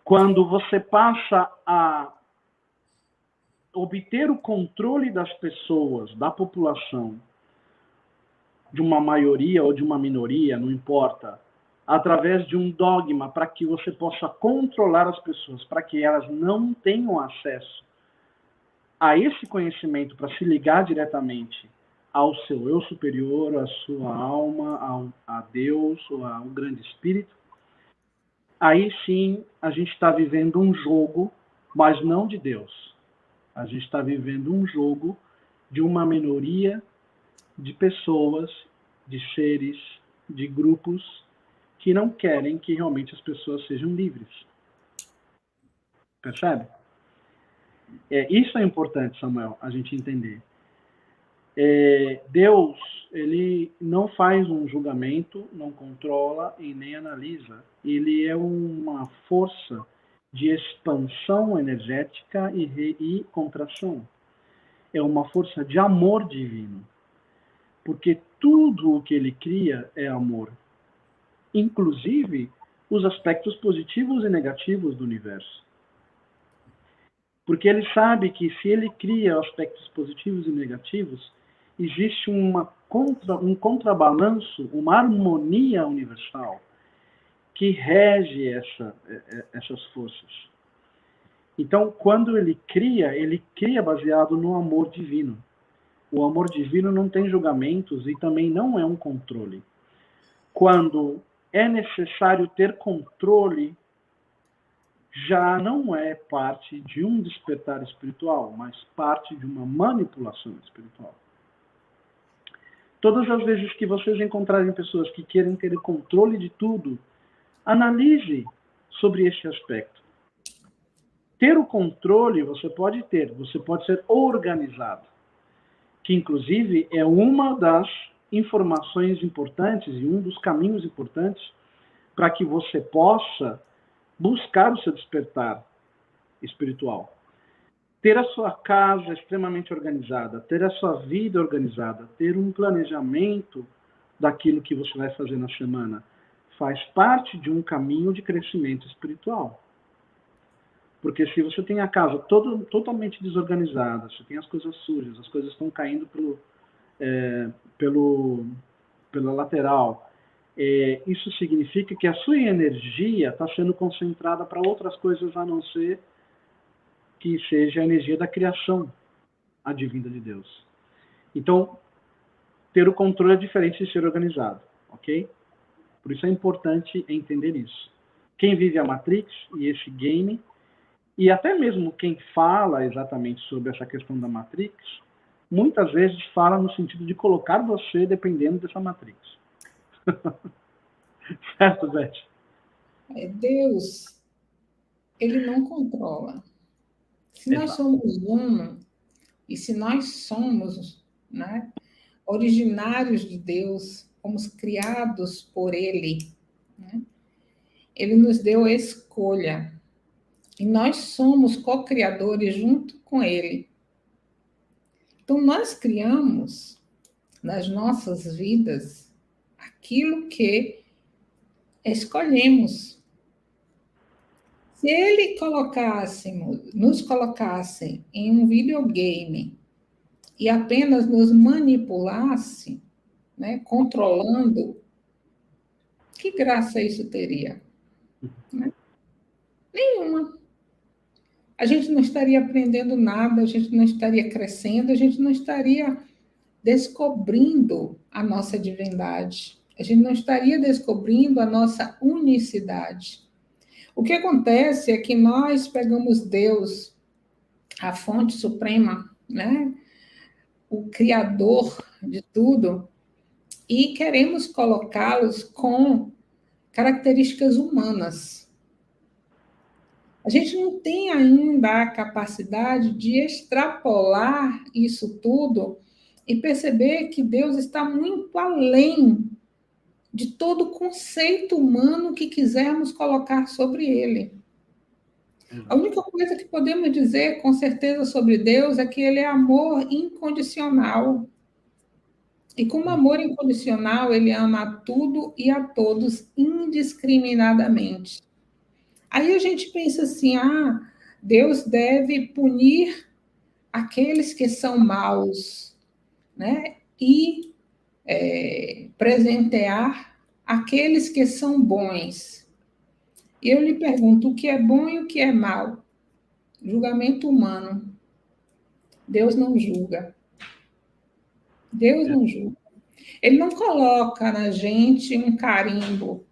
Quando você passa a obter o controle das pessoas, da população, de uma maioria ou de uma minoria, não importa, através de um dogma para que você possa controlar as pessoas, para que elas não tenham acesso a esse conhecimento para se ligar diretamente ao seu eu superior, à sua alma, a Deus ou ao grande espírito, aí sim a gente está vivendo um jogo, mas não de Deus. A gente está vivendo um jogo de uma minoria de pessoas, de seres, de grupos que não querem que realmente as pessoas sejam livres. Percebe? Isso é importante, Samuel, a gente entender. Deus, ele não faz um julgamento, não controla e nem analisa. Ele é uma força de expansão energética e contração. É uma força de amor divino. Porque tudo o que ele cria é amor. Inclusive os aspectos positivos e negativos do universo. Porque ele sabe que se ele cria aspectos positivos e negativos, existe um contrabalanço, uma harmonia universal que rege essas forças. Então, quando ele cria baseado no amor divino. O amor divino não tem julgamentos e também não é um controle. Quando é necessário ter controle, já não é parte de um despertar espiritual, mas parte de uma manipulação espiritual. Todas as vezes que vocês encontrarem pessoas que querem ter controle de tudo, analise sobre esse aspecto. Ter o controle você pode ser organizado, que inclusive é uma das informações importantes e um dos caminhos importantes para que você possa buscar o seu despertar espiritual. Ter a sua casa extremamente organizada, ter a sua vida organizada, ter um planejamento daquilo que você vai fazer na semana, faz parte de um caminho de crescimento espiritual. Porque se você tem a casa totalmente desorganizada, você tem as coisas sujas, as coisas estão caindo pela lateral, isso significa que a sua energia está sendo concentrada para outras coisas a não ser que seja a energia da criação, a divina de Deus. Então, ter o controle é diferente de ser organizado, ok? Por isso é importante entender isso. Quem vive a Matrix e esse game, e até mesmo quem fala exatamente sobre essa questão da Matrix, muitas vezes fala no sentido de colocar você dependendo dessa Matrix. Certo, Beth? Deus, ele não controla. Se nós somos uno, e se nós somos, né, originários de Deus, fomos criados por Ele, né? Ele nos deu a escolha. E nós somos co-criadores junto com ele. Então, nós criamos nas nossas vidas aquilo que escolhemos. Se ele nos colocasse em um videogame e apenas nos manipulasse, né, controlando, que graça isso teria? Né? Nenhuma. A gente não estaria aprendendo nada, a gente não estaria crescendo, a gente não estaria descobrindo a nossa divindade, a gente não estaria descobrindo a nossa unicidade. O que acontece é que nós pegamos Deus, a fonte suprema, né? O criador de tudo, e queremos colocá-los com características humanas. A gente não tem ainda a capacidade de extrapolar isso tudo e perceber que Deus está muito além de todo conceito humano que quisermos colocar sobre ele. A única coisa que podemos dizer com certeza sobre Deus é que ele é amor incondicional. E como amor incondicional, ele ama a tudo e a todos indiscriminadamente. Aí a gente pensa assim, Deus deve punir aqueles que são maus, né? E presentear aqueles que são bons. E eu lhe pergunto, o que é bom e o que é mal? Julgamento humano. Deus não julga. Deus não julga. Ele não coloca na gente um carimbo,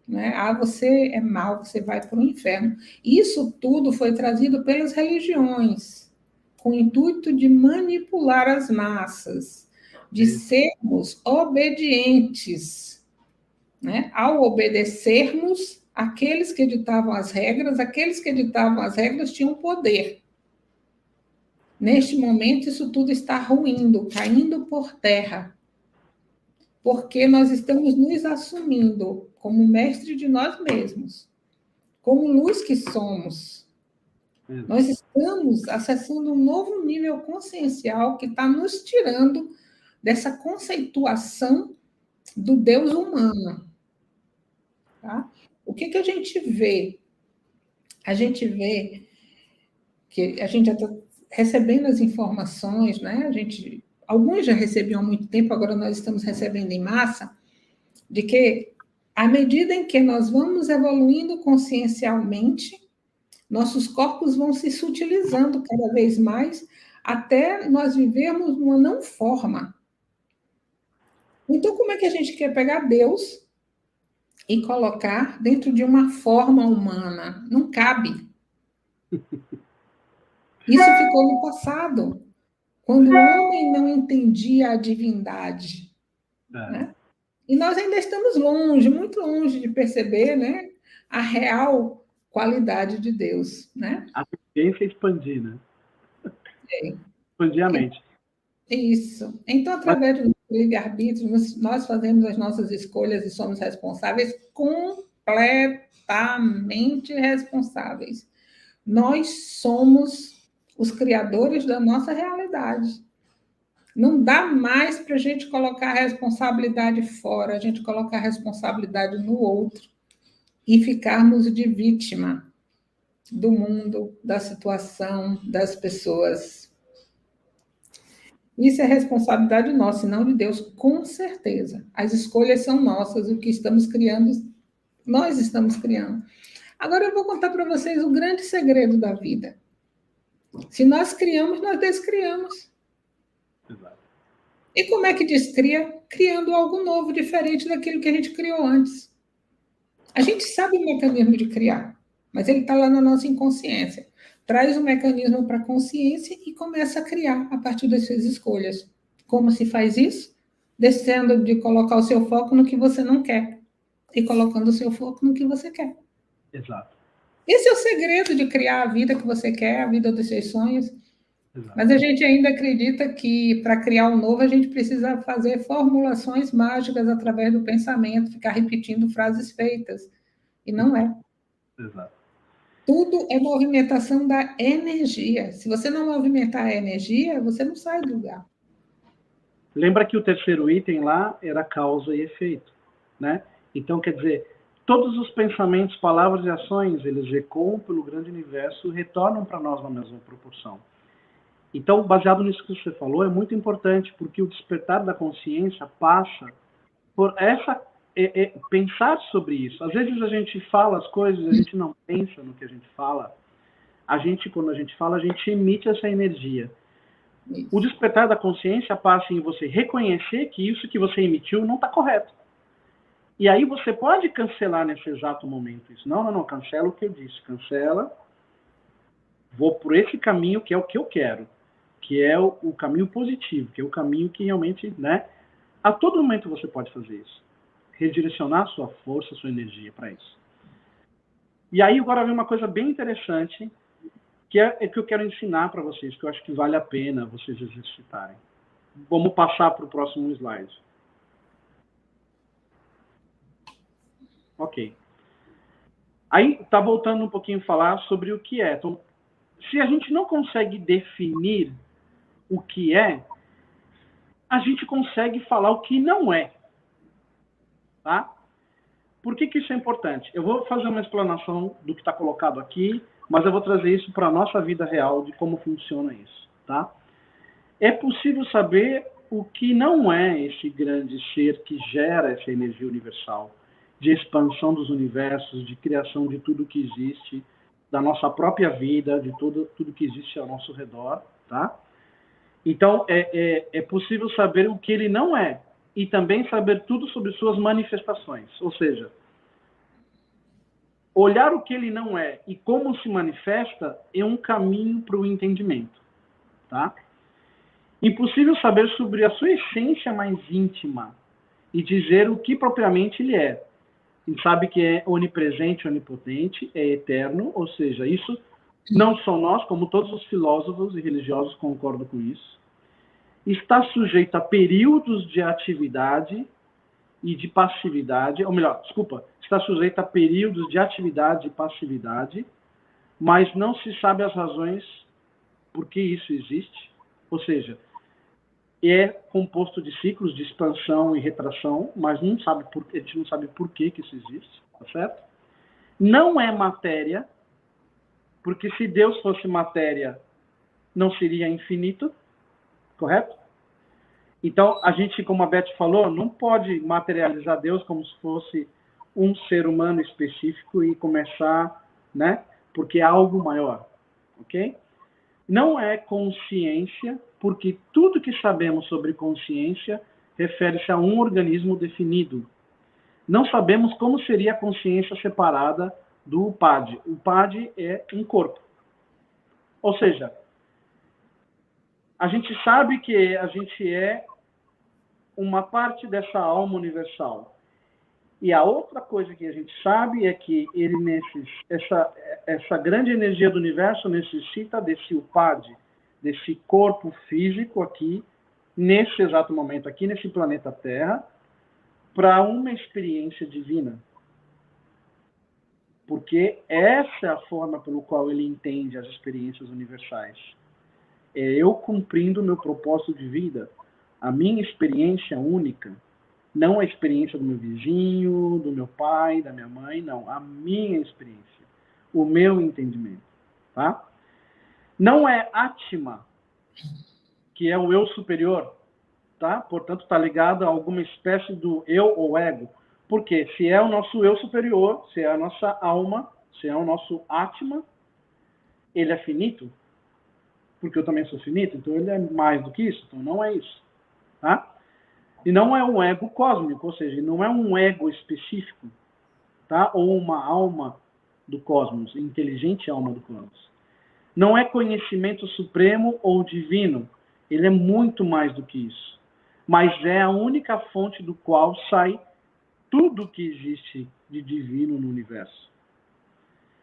né? Você é mau, você vai para o inferno. Isso tudo foi trazido pelas religiões, com o intuito de manipular as massas, de sermos obedientes, né? Ao obedecermos, aqueles que editavam as regras tinham poder. Neste momento, isso tudo está ruindo, caindo por terra, porque nós estamos nos assumindo como mestre de nós mesmos, como luz que somos. Nós estamos acessando um novo nível consciencial que está nos tirando dessa conceituação do Deus humano. Tá? O que a gente vê? A gente vê que a gente já está recebendo as informações, né? Alguns já recebiam há muito tempo, agora nós estamos recebendo em massa, de que, à medida em que nós vamos evoluindo consciencialmente, nossos corpos vão se sutilizando cada vez mais, até nós vivermos numa não forma. Então, como é que a gente quer pegar Deus e colocar dentro de uma forma humana? Não cabe. Isso ficou no passado, quando o homem não entendia a divindade. Né? E nós ainda estamos longe, muito longe de perceber, né, a real qualidade de Deus. Né? A ciência expandir, né? Expandir a mente. Isso. Então, através do livre-arbítrio, nós fazemos as nossas escolhas e somos responsáveis, completamente responsáveis. Nós somos os criadores da nossa realidade. Não dá mais para a gente colocar a responsabilidade fora, a gente colocar a responsabilidade no outro e ficarmos de vítima do mundo, da situação, das pessoas. Isso é responsabilidade nossa, e não de Deus, com certeza. As escolhas são nossas, o que estamos criando, nós estamos criando. Agora eu vou contar para vocês o grande segredo da vida. Se nós criamos, nós descriamos. Exato. E como é que descria? Criando algo novo, diferente daquilo que a gente criou antes. A gente sabe o mecanismo de criar, mas ele está lá na nossa inconsciência. Traz o mecanismo para a consciência e começa a criar a partir das suas escolhas. Como se faz isso? Descendo de colocar o seu foco no que você não quer e colocando o seu foco no que você quer. Exato. Esse é o segredo de criar a vida que você quer, a vida dos seus sonhos. Exato. Mas a gente ainda acredita que para criar um novo a gente precisa fazer formulações mágicas através do pensamento, ficar repetindo frases feitas. E não é. Exato. Tudo é movimentação da energia. Se você não movimentar a energia, você não sai do lugar. Lembra que o terceiro item lá era causa e efeito, né? Então, quer dizer, todos os pensamentos, palavras e ações, eles ecoam pelo grande universo e retornam para nós na mesma proporção. Então, baseado nisso que você falou, é muito importante, porque o despertar da consciência passa por pensar sobre isso. Às vezes a gente fala as coisas, a gente não pensa no que a gente fala. Quando a gente fala, a gente emite essa energia. Isso. O despertar da consciência passa em você reconhecer que isso que você emitiu não está correto. E aí você pode cancelar nesse exato momento isso. Não, cancela o que eu disse. Cancela. Vou por esse caminho que é o que eu quero. Que é o caminho positivo, que é o caminho que realmente, né? A todo momento você pode fazer isso. Redirecionar sua força, sua energia para isso. E aí agora vem uma coisa bem interessante, que é que eu quero ensinar para vocês, que eu acho que vale a pena vocês exercitarem. Vamos passar para o próximo slide. Ok. Aí está voltando um pouquinho a falar sobre o que é. Então, se a gente não consegue definir o que é, a gente consegue falar o que não é. Tá? Por que isso é importante? Eu vou fazer uma explanação do que está colocado aqui, mas eu vou trazer isso para a nossa vida real, de como funciona isso. Tá? É possível saber o que não é esse grande ser que gera essa energia universal, de expansão dos universos, de criação de tudo que existe, da nossa própria vida, de tudo que existe ao nosso redor. Tá? Então, é possível saber o que ele não é, e também saber tudo sobre suas manifestações. Ou seja, olhar o que ele não é e como se manifesta é um caminho para o entendimento. Tá? Impossível saber sobre a sua essência mais íntima e dizer o que propriamente ele é. A gente sabe que é onipresente, onipotente, é eterno, ou seja, isso não só nós, como todos os filósofos e religiosos concordam com isso. Está sujeito a períodos de atividade e de passividade, ou melhor, desculpa, está sujeito a períodos de atividade e passividade, mas não se sabe as razões por que isso existe, ou seja, é composto de ciclos de expansão e retração, mas a gente não sabe por que isso existe, tá certo? Não é matéria, porque se Deus fosse matéria, não seria infinito, correto? Então, a gente, como a Beth falou, não pode materializar Deus como se fosse um ser humano específico e começar, né? Porque é algo maior, ok? Não é consciência, porque tudo que sabemos sobre consciência refere-se a um organismo definido. Não sabemos como seria a consciência separada do UPAD. O UPAD é um corpo. Ou seja, a gente sabe que a gente é uma parte dessa alma universal. E a outra coisa que a gente sabe é que essa grande energia do universo necessita desse UPAD, desse corpo físico aqui, nesse exato momento, aqui nesse planeta Terra, para uma experiência divina. Porque essa é a forma pelo qual ele entende as experiências universais. É eu cumprindo o meu propósito de vida, a minha experiência única, não a experiência do meu vizinho, do meu pai, da minha mãe, não, a minha experiência, o meu entendimento, tá? Não é Atma, que é o eu superior, tá? Portanto, está ligado a alguma espécie do eu ou ego. Porque se é o nosso eu superior, se é a nossa alma, se é o nosso Atma, ele é finito, porque eu também sou finito, então ele é mais do que isso, então não é isso, tá? E não é um ego cósmico, ou seja, não é um ego específico, tá? Ou uma alma do cosmos, inteligente alma do cosmos. Não é conhecimento supremo ou divino, ele é muito mais do que isso. Mas é a única fonte do qual sai tudo que existe de divino no universo.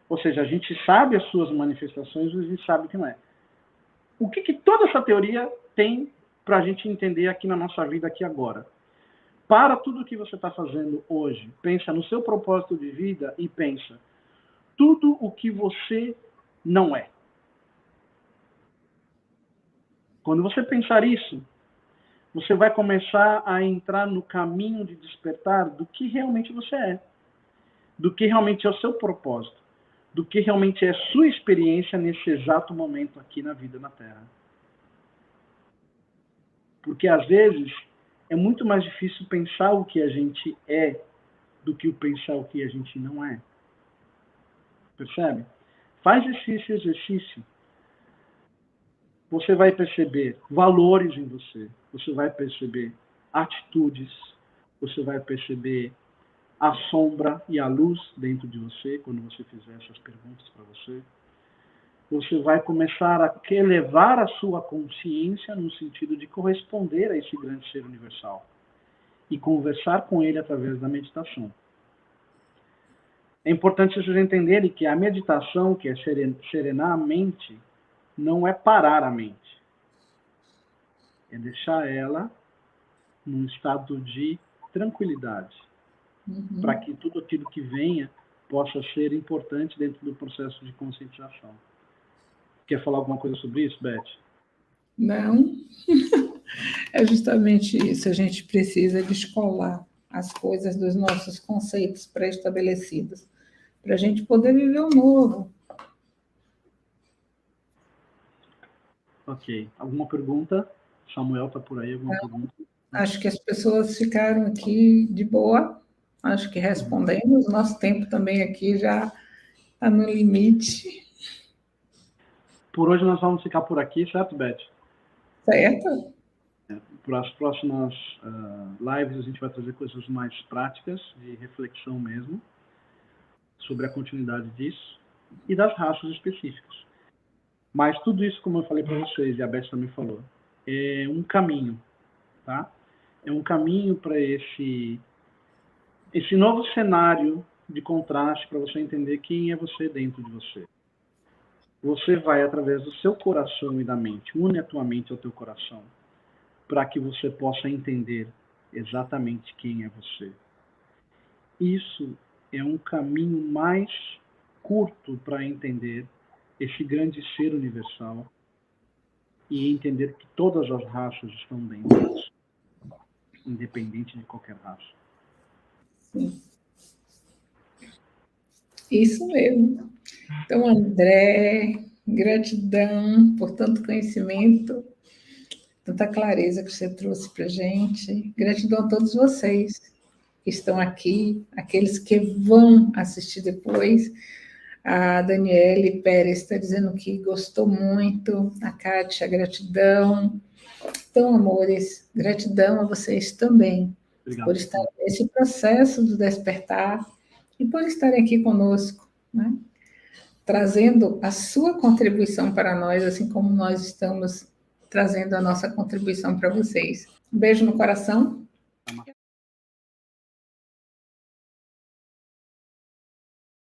Ou seja, a gente sabe as suas manifestações, mas a gente sabe que não é. o que toda essa teoria tem para a gente entender aqui na nossa vida, aqui agora. Para tudo que você está fazendo hoje, pensa no seu propósito de vida e pensa tudo o que você não é. Quando você pensar isso, você vai começar a entrar no caminho de despertar do que realmente você é, do que realmente é o seu propósito, do que realmente é a sua experiência nesse exato momento aqui na vida na Terra. Porque, às vezes, é muito mais difícil pensar o que a gente é do que pensar o que a gente não é. Percebe? Faz esse exercício. Você vai perceber valores em você. Você vai perceber atitudes. Você vai perceber a sombra e a luz dentro de você, quando você fizer essas perguntas para você. Você vai começar a elevar a sua consciência no sentido de corresponder a esse grande ser universal e conversar com ele através da meditação. É importante vocês entenderem que a meditação, que é serenar a mente, não é parar a mente. É deixar ela num estado de tranquilidade, para que tudo aquilo que venha possa ser importante dentro do processo de conscientização. Quer falar alguma coisa sobre isso, Beth? Não. É justamente isso. A gente precisa descolar as coisas dos nossos conceitos pré-estabelecidos, para a gente poder viver o novo. Ok. Alguma pergunta? Samuel está por aí, alguma pergunta? Acho que as pessoas ficaram aqui de boa. Acho que respondemos. Nosso tempo também aqui já está no limite. Por hoje nós vamos ficar por aqui, certo, Beth? Certo? Para as próximas lives a gente vai trazer coisas mais práticas, de reflexão mesmo, sobre a continuidade disso e das raças específicas. Mas tudo isso, como eu falei para vocês, e a Beth também falou, é um caminho, tá? É um caminho para esse novo cenário de contraste, para você entender quem é você dentro de você. Você vai, através do seu coração e da mente, une a tua mente ao teu coração, para que você possa entender exatamente quem é você. Isso é um caminho mais curto para entender esse grande ser universal e entender que todas as raças estão dentro disso, independente de qualquer raça. Sim. Isso mesmo. Então, André, gratidão por tanto conhecimento, tanta clareza que você trouxe para a gente. Gratidão a todos vocês que estão aqui, aqueles que vão assistir depois. A Daniele Pérez está dizendo que gostou muito. A Kátia, gratidão. Então, amores, gratidão a vocês também. Obrigado, por estar nesse processo do despertar e por estarem aqui conosco, né? Trazendo a sua contribuição para nós, assim como nós estamos trazendo a nossa contribuição para vocês. Um beijo no coração.